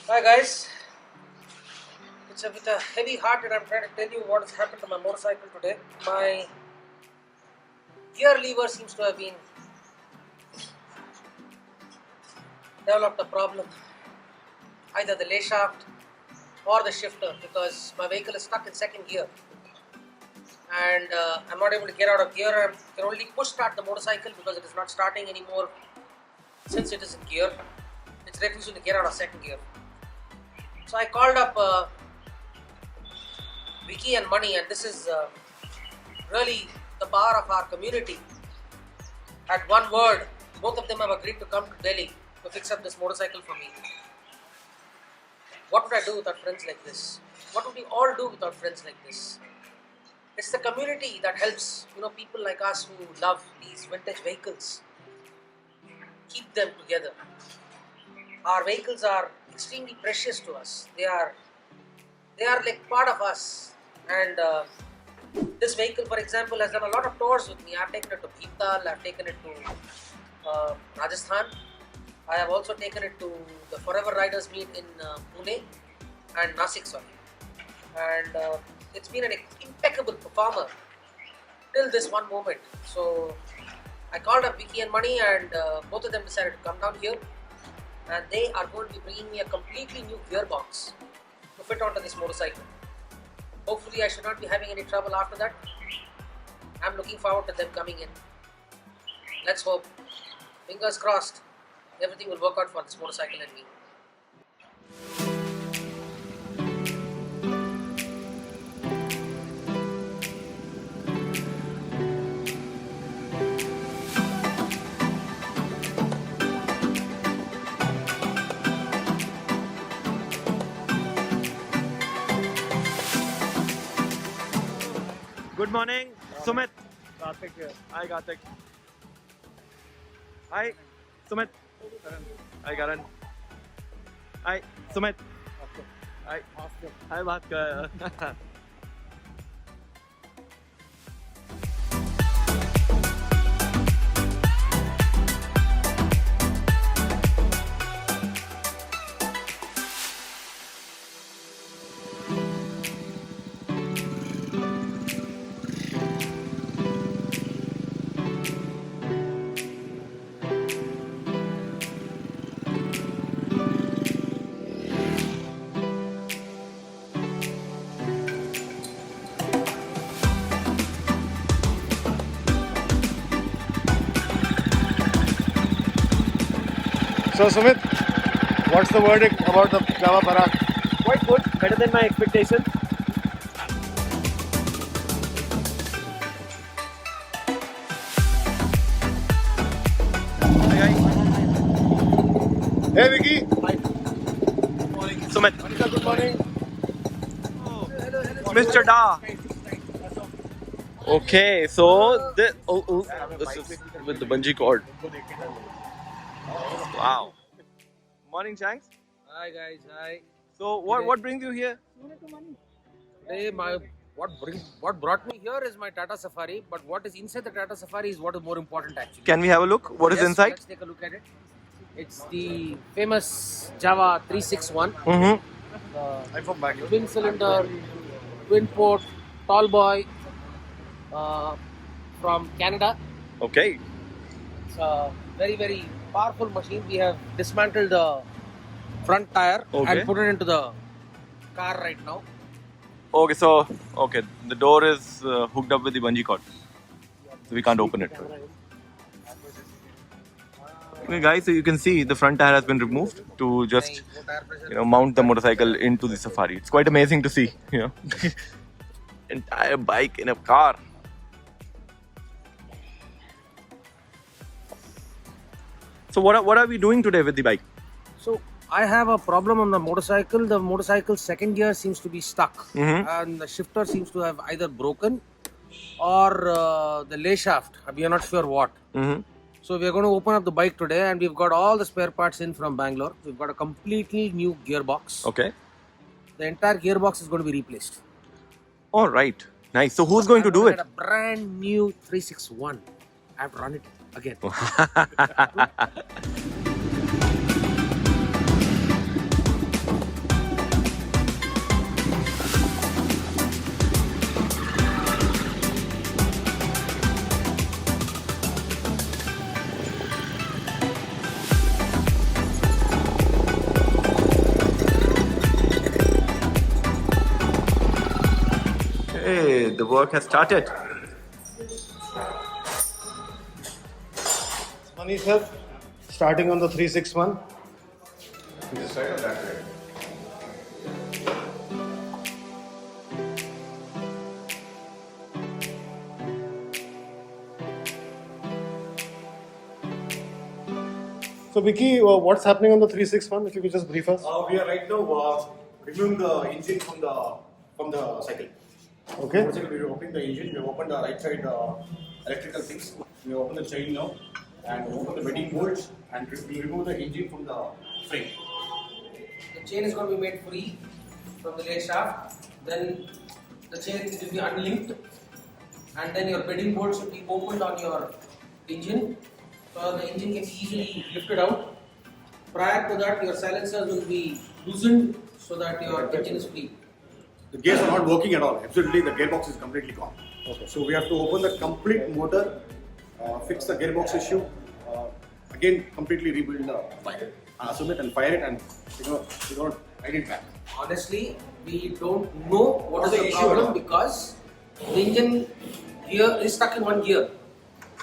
Hi guys, it's with a heavy heart that I'm trying to tell you what has happened to my motorcycle today. My gear lever seems to have been developed a problem, either the lay shaft or the shifter, because my vehicle is stuck in second gear and I'm not able to get out of gear. I can only push start the motorcycle because it is not starting anymore since it is in gear. It's refusing to get out of second gear. So I called up Vicky and Money, and this is really the power of our community. At one word, both of them have agreed to come to Delhi to fix up this motorcycle for me. What would I do without friends like this? What would we all do without friends like this? It's the community that helps, people like us who love these vintage vehicles, keep them together. Our vehicles are extremely precious to us. They are like part of us. And this vehicle, for example, has done a lot of tours with me. I've taken it to Bhital, I've taken it to Rajasthan. I have also taken it to the Forever Riders meet in Pune and Nasik, sorry. And it's been an impeccable performer till this one moment. So I called up Vicky and Money, and both of them decided to come down here, and they are going to be bringing me a completely new gearbox to fit onto this motorcycle. Hopefully I should not be having any trouble after that. I'm looking forward to them coming in. Let's hope. Fingers crossed. Everything will work out for this motorcycle and me. Good morning, Sumit. Karthik here. Hi, Karthik. Hi, Sumit. Hi, Karan. Hi, Sumit. Hi. Hi, Bhaskar. So Sumit, what's the verdict about the Java Barak? Quite good, better than my expectation. Hi, Hey Vicky. Sumit. Monica, good morning. Mr. Da. Okay, so this is with the bungee cord. Wow. Morning, Shanks. Hi guys, hi. So what brings you here? Today what brought me here is my Tata Safari, but what is inside the Tata Safari is what is more important actually. Can we have a look? What is Yes, inside? Let's take a look at it. It's the famous Java 361, Mm-hmm. I'm from Bangalore. twin cylinder, twin port, tall boy from Canada. Okay. It's a very, very powerful machine. We have dismantled the front tire Okay. and put it into the car right now. Okay, so the door is hooked up with the bungee cord, so we can't open it. Okay, guys, so you can see the front tire has been removed to just mount the motorcycle into the Safari. It's quite amazing to see, entire bike in a car. So what are we doing today with the bike? So I have a problem on the motorcycle. The motorcycle's second gear seems to be stuck, Mhm. and the shifter seems to have either broken or the lay shaft. We are not sure what. Mm-hmm. So we are going to open up the bike today, and we've got all the spare parts in from Bangalore. We've got a completely new gearbox. Okay. The entire gearbox is going to be replaced. All right. Nice. So who's going to do it? A brand new 361. I have to run it again. work has started. Money sir, starting on the 361. This side or that side? So Vicky, what's happening on the 361? If you could just brief us. We are right now removing the engine from the cycle. Okay. Motorcycle, we are opening the engine. We have opened the right side electrical things. We have opened the chain now and open the bedding bolts and we remove the engine from the frame. The chain is going to be made free from the lay shaft. Then the chain will be unlinked, and then your bedding bolts will be opened on your engine, so the engine can be easily lifted out. Prior to that, your silencers will be loosened so that your engine is free. The gears are not working at all. Absolutely, the gearbox is completely gone. Okay. So we have to open the complete motor, fix the gearbox issue, again completely rebuild the bike, submit and fire it, and you don't hide it back. Honestly, we don't know what is What's the the issue problem now? because the engine gear is stuck in one gear.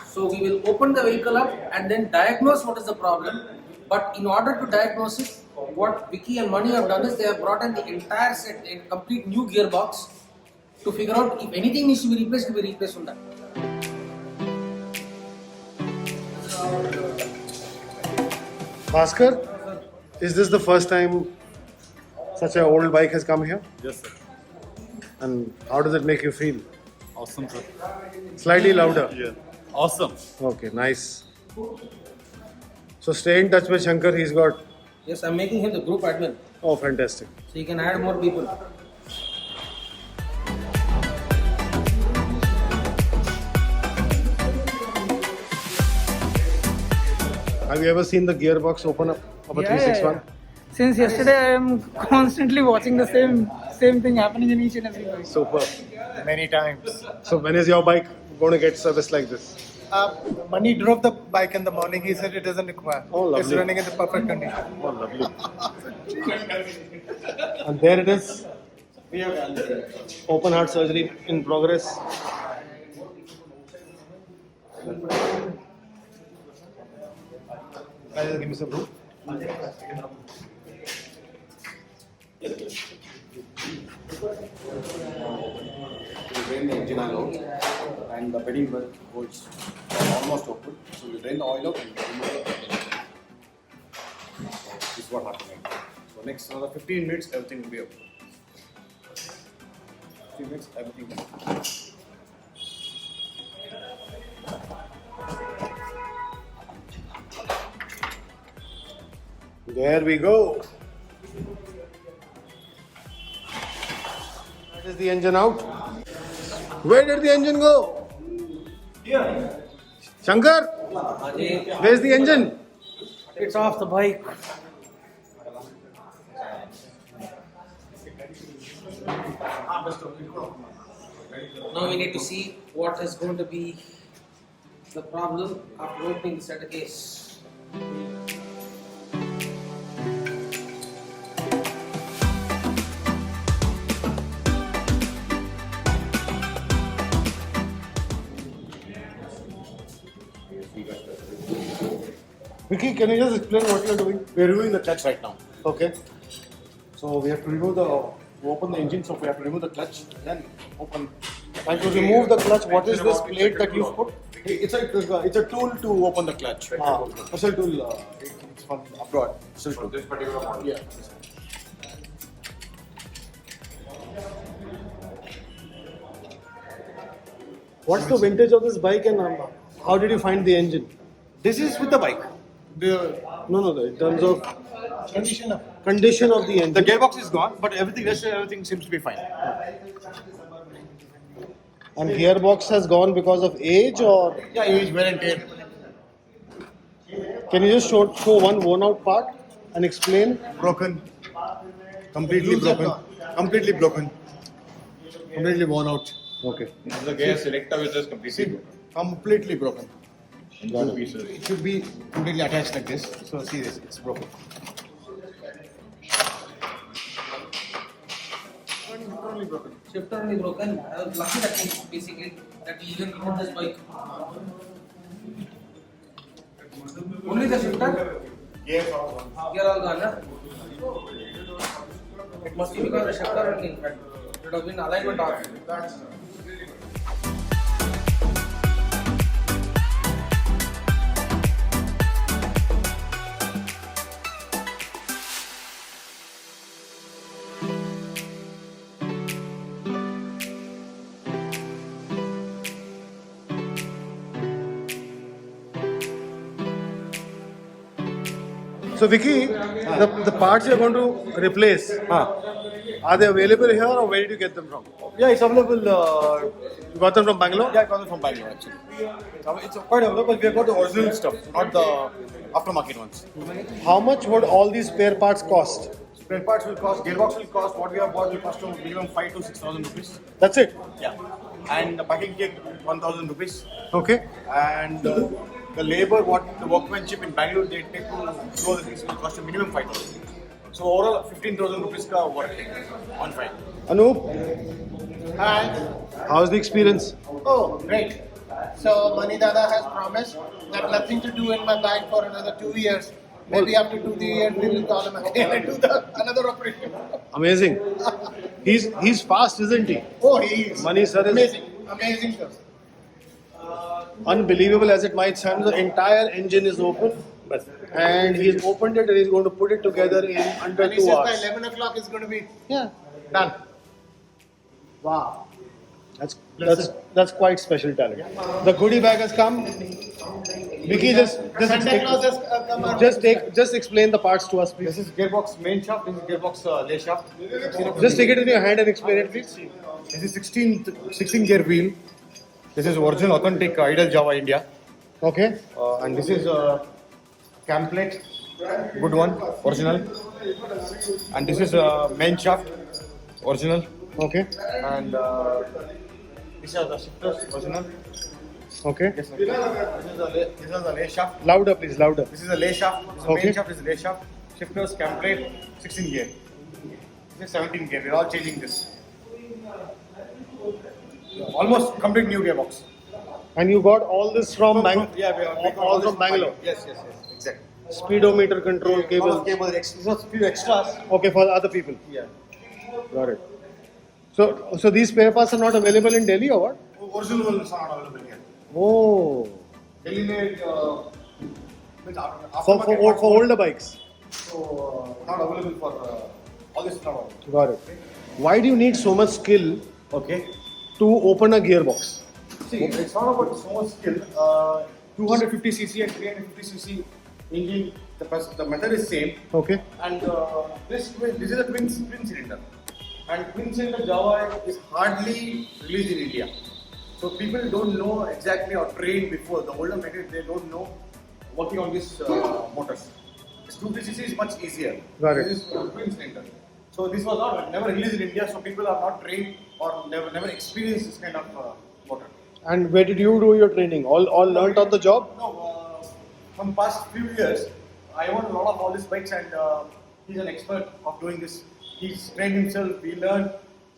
So we will open the vehicle up and then diagnose what is the problem. But in order to diagnose it, what Vicky and Mani have done is they have brought in the entire set, a complete new gearbox, to figure out if anything needs to be replaced, to be replaced from that. Bhaskar, is this the first time such an old bike has come here? Yes, sir. And how does it make you feel? Awesome, sir. Slightly louder. Yeah. Awesome. Okay, nice. So stay in touch with Shankar. He's got. Yes, I'm making him the group admin, Oh, fantastic. so you can add more people. Have you ever seen the gearbox open up of a Yeah, 361? yeah. Since yesterday, I am constantly watching the same thing happening in each and every bike. Super. Many times. So when is your bike going to get serviced like this? Mani drove the bike in the morning. He said it doesn't require. Oh, lovely. It's running in the perfect condition. Oh, lovely. And there it is. We have done Open heart surgery in progress. Guys, give me some room. We drain the engine oil out and the bedding bolts are almost open. So we drain the oil out and remove the bedding. This is what happened. So next another 15 minutes, everything will be okay. 15 minutes, everything will be okay. There we go. That is the engine out. Where did the engine go? Here. Shankar, where's the engine? It's off the bike. Now we need to see what is going to be the problem after opening the center case. Vicky, can you just explain what you're doing? We are removing the clutch right now. Okay. So we have to remove open the engine, so we have to remove the clutch, then open. And to remove the clutch, what is this plate that you've put? It's a tool to open the clutch. Ah. Special tool. It's from abroad. Special tool. This particular model. Yeah. What's the vintage of this bike and how did you find the engine? This is with the bike. No, in terms of condition of the engine. The gearbox is gone, but everything seems to be fine. And gearbox has gone because of age or Yeah, age, wear and tear. can you just show one worn out part and explain? Broken. Completely broken. Completely broken. Completely worn out. Okay. The gear selector is just completely broken. Completely broken. In two pieces. It should be completely attached like this. So see this, it's broken. only broken. Shifter only broken. I was lucky that basically that we even rode this bike. Only the shifter? Gears also. Gear all gone, huh? It must be because the shifter only. It would have been alignment off. So Vicky, the parts you're going to replace, are they available here or where did you get them from? Yeah, it's available. You got them from Bangalore? Yeah, I got it from Bangalore actually. It's quite available, but we have got the original stuff, not the aftermarket ones. How much would all these spare parts cost? Spare parts will cost, gearbox will cost, what we have bought will cost to minimum 5 to 6,000 rupees. That's it? Yeah. And the packing kit 1,000 rupees. Okay. And the labor, the workmanship in Bangalore they take to grow the things will cost a minimum 5,000. So overall 15,000 rupees ka work on fine. Anoop, Hi. how's the experience? Oh, great. So Mani Dada has promised that nothing to do in my bag for another 2 years. Maybe after 2 years we will call him again and do another operation. Amazing. He's fast, isn't he? Oh, he is. Mani sir is Amazing. Amazing person. unbelievable as it might sound. The entire engine is open, and he's opened it and he's going to put it together in under And he 2 says by hours. 11 o'clock it's going to be Yeah. done. Wow. That's quite special talent. The goodie bag has come. Vicky, Santa Claus has come out. just explain the parts to us, This please. is gearbox main shaft, this is gearbox lay shaft. Just take it in your hand and explain it, please. This is 16 gear wheel. This is original authentic Idol Java India. Okay. And this is cam plate, good one, original. And this is main shaft, original. Okay. And these are the shifters, original. Okay. Yes, sir. This is the lay shaft. Louder, please. Louder. This is a lay shaft. This is Okay. main shaft is lay shaft. Shifters, cam plate, 16 gear. This is 17 gear. We're all changing this. Almost complete new gearbox. And you got all this from Yeah, we got all this from Bangalore. Yes, exactly. Speedometer control cable. Cable, these are few extras. Okay, for the other people. Yeah. Got it. So these spare parts are not available in Delhi or what? Original ones are not available here. Oh, Delhi made means for older bikes. so not available for all this is not available. Got it. Why do you need so much skill Okay. to open a gearbox? See, it's not about so much skill. 250cc and 350cc engine, the method is same. Okay. And this is a twin cylinder. And twin cylinder Java is hardly released in India. So people don't know exactly or trained before. The older mechanics, they don't know working on these motors. This 250cc is much easier. Got it. This is twin cylinder. So this was never released in India, so people are not trained or never experienced this kind of motor. And where did you do your training? All learnt on the job? No, from past few years, I own a lot of all these bikes, and he's an expert of doing this. He's trained himself, he learned,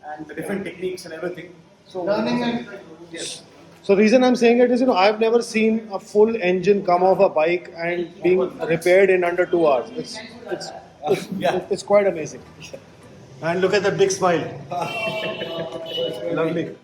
and the different techniques and everything. So Learning and yes. So reason I'm saying it is, I've never seen a full engine come off a bike and being repaired in under 2 hours. It's quite amazing. And look at that big smile. Lovely.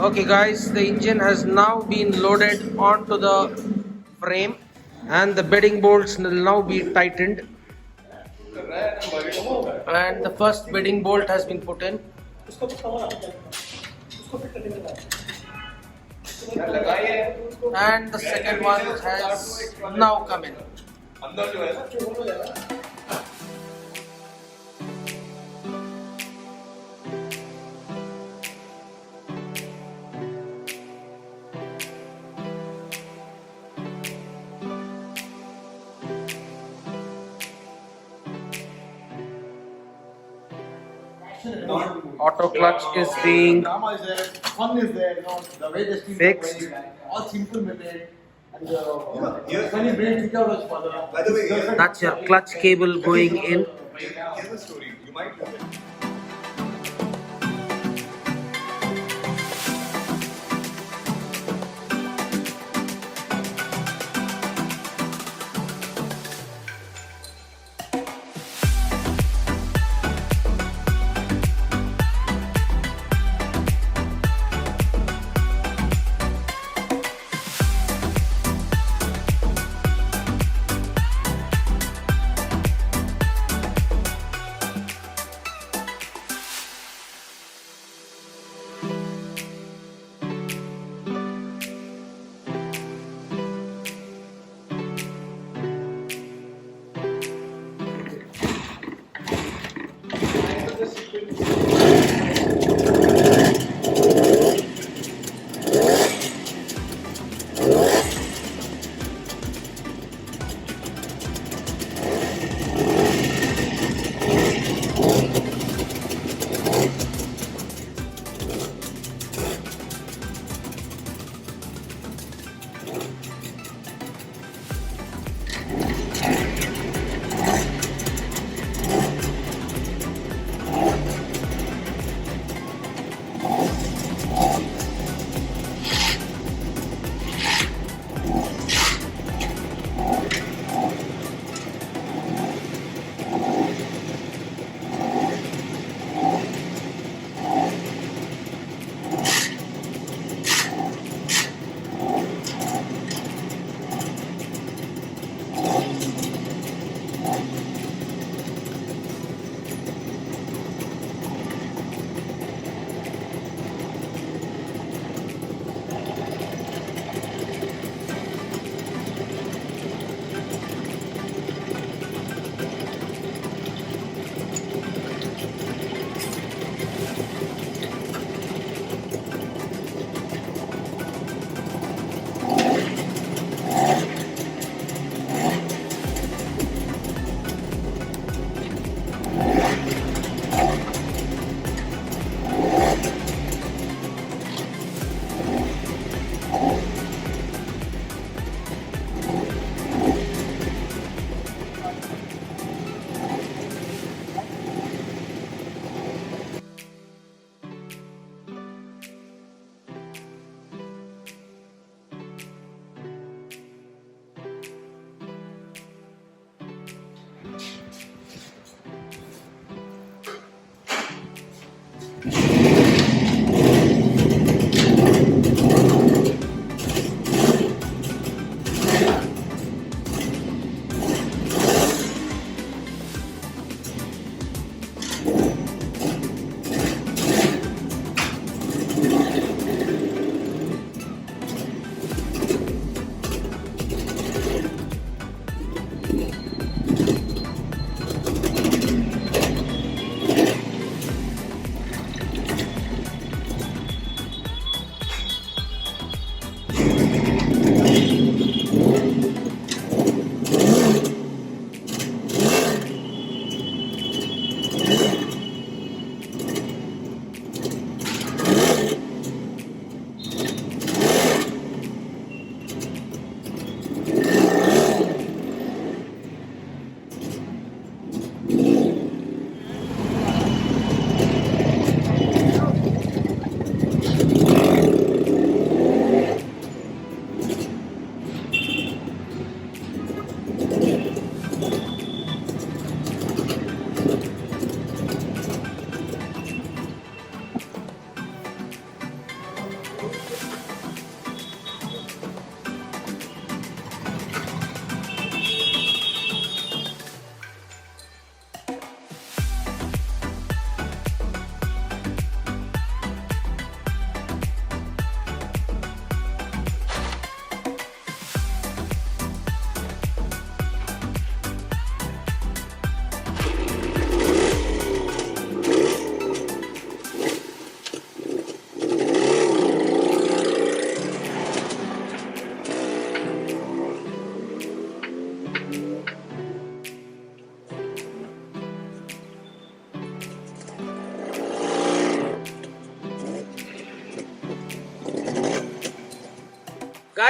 Okay guys, the engine has now been loaded onto the frame and the bedding bolts will now be tightened. And the first bedding bolt has been put in. And the second one has now come in. Auto clutch is being Drama is there, fun is there, you know, the way the steam Fixed. is going, all simple method. And when you bring it out as father, By the way, that's your clutch cable going in. here's the story. You might know it.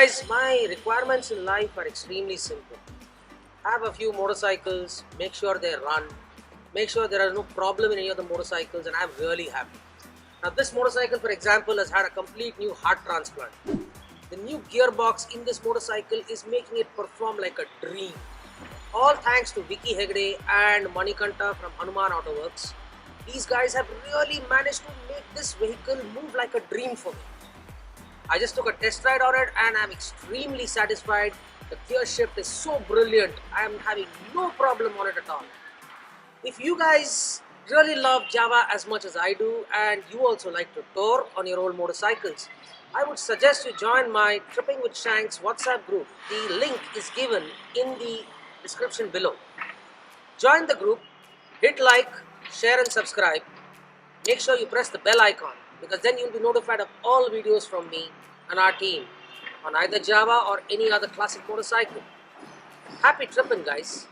Guys, my requirements in life are extremely simple. Have a few motorcycles, make sure they run, make sure there are no problem in any of the motorcycles, and I'm really happy. Now this motorcycle, for example, has had a complete new heart transplant. The new gearbox in this motorcycle is making it perform like a dream. All thanks to Vicky Hegde and Manikanta from Hanuman Autoworks. These guys have really managed to make this vehicle move like a dream for me. I just took a test ride on it and I'm extremely satisfied. The gear shift is so brilliant. I am having no problem on it at all. If you guys really love Java as much as I do and you also like to tour on your old motorcycles, I would suggest you join my Tripping with Shanks WhatsApp group. The link is given in the description below. Join the group, hit like, share and subscribe. Make sure you press the bell icon because then you'll be notified of all videos from me and our team on either Java or any other classic motorcycle. Happy tripping, guys.